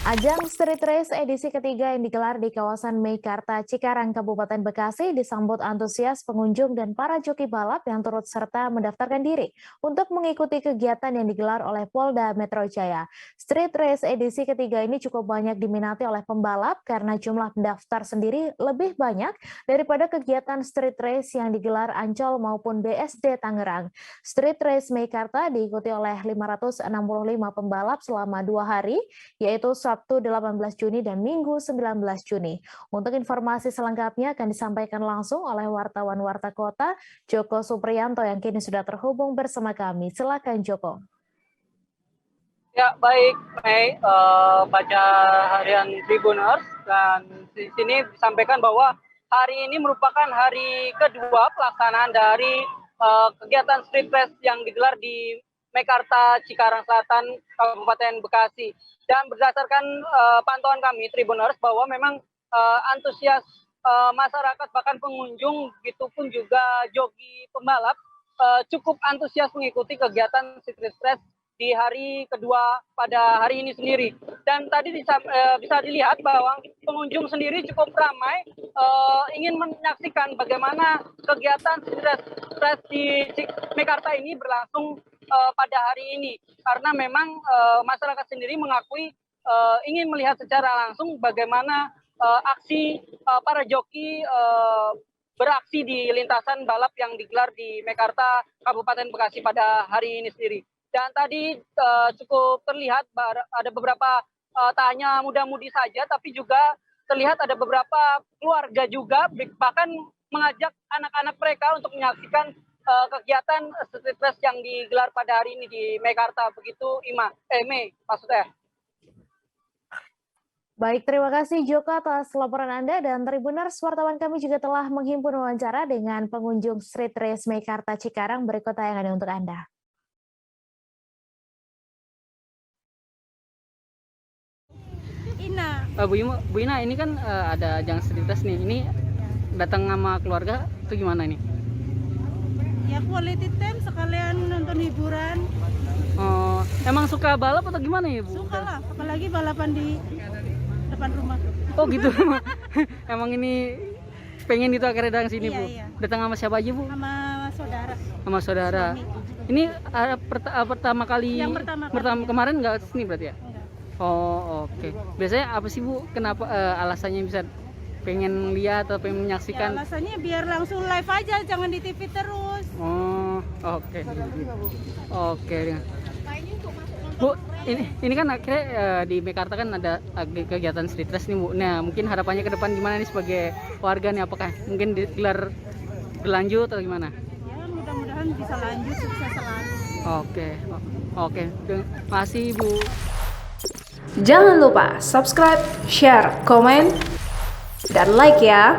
Ajang Street Race edisi ketiga yang digelar di kawasan Meikarta, Cikarang, Kabupaten Bekasi disambut antusias pengunjung dan para joki balap yang turut serta mendaftarkan diri untuk mengikuti kegiatan yang digelar oleh Polda Metro Jaya. Street Race edisi ketiga ini cukup banyak diminati oleh pembalap karena jumlah pendaftar sendiri lebih banyak daripada kegiatan Street Race yang digelar Ancol maupun BSD Tangerang. Street Race Meikarta diikuti oleh 565 pembalap selama 2 hari, yaitu Sabtu 18 Juni dan Minggu 19 Juni. Untuk informasi selengkapnya akan disampaikan langsung oleh wartawan Warta Kota, Joko Supriyanto yang kini sudah terhubung bersama kami. Silakan Joko. Ya, baik, Mei, baca harian Tribuners, dan di sini disampaikan bahwa hari ini merupakan hari kedua pelaksanaan dari kegiatan street race yang digelar di Meikarta, Cikarang Selatan, Kabupaten Bekasi. Dan berdasarkan pantauan kami Tribuners bahwa memang antusias masyarakat bahkan pengunjung, begitupun juga joki pembalap cukup antusias mengikuti kegiatan street race di hari kedua pada hari ini sendiri. Dan tadi bisa dilihat bahwa pengunjung sendiri cukup ramai ingin menyaksikan bagaimana kegiatan street race di Meikarta ini berlangsung pada hari ini, karena memang masyarakat sendiri mengakui ingin melihat secara langsung bagaimana aksi para joki beraksi di lintasan balap yang digelar di Meikarta, Kabupaten Bekasi pada hari ini sendiri. Dan tadi cukup terlihat ada beberapa tak hanya muda-mudi saja, tapi juga terlihat ada beberapa keluarga juga bahkan mengajak anak-anak mereka untuk menyaksikan kegiatan street race yang digelar pada hari ini di Meikarta. Begitu Mei maksudnya. Baik, terima kasih Joko atas laporan Anda, dan Tribuners, wartawan kami juga telah menghimpun wawancara dengan pengunjung Street Race Meikarta Cikarang. Berikut tayangannya untuk Anda. Bu Ina, ini kan ada ajang street race nih. Ini datang sama keluarga itu gimana nih? Ya quality time sekalian nonton hiburan. Oh, emang suka balap atau gimana ya, Bu? Suka lah, apalagi balapan di depan rumah. Oh gitu. Emang ini pengen itu akhirnya datang sini, Bu. Iya. Datang sama siapa aja, Bu? Sama saudara. Sama saudara. Suami. Ini pertama kali. Yang pertama kemarin nggak sini berarti ya? Enggak. Oh, oke. Biasanya apa sih, Bu? Kenapa alasannya bisa pengen lihat atau pengen Ya, menyaksikan? alasannya biar langsung live aja, jangan di TV terus. Oh, oke. Oke. Bu, ini kan akhirnya di Meikarta kan ada kegiatan street race nih, Bu. Nah, mungkin harapannya ke depan gimana nih sebagai warga nih? Apakah mungkin digelar berlanjut atau gimana? Ya, mudah-mudahan bisa lanjut, sukses selalu. Oke. Terima kasih, Bu. Jangan lupa subscribe, share, komen, dan like ya.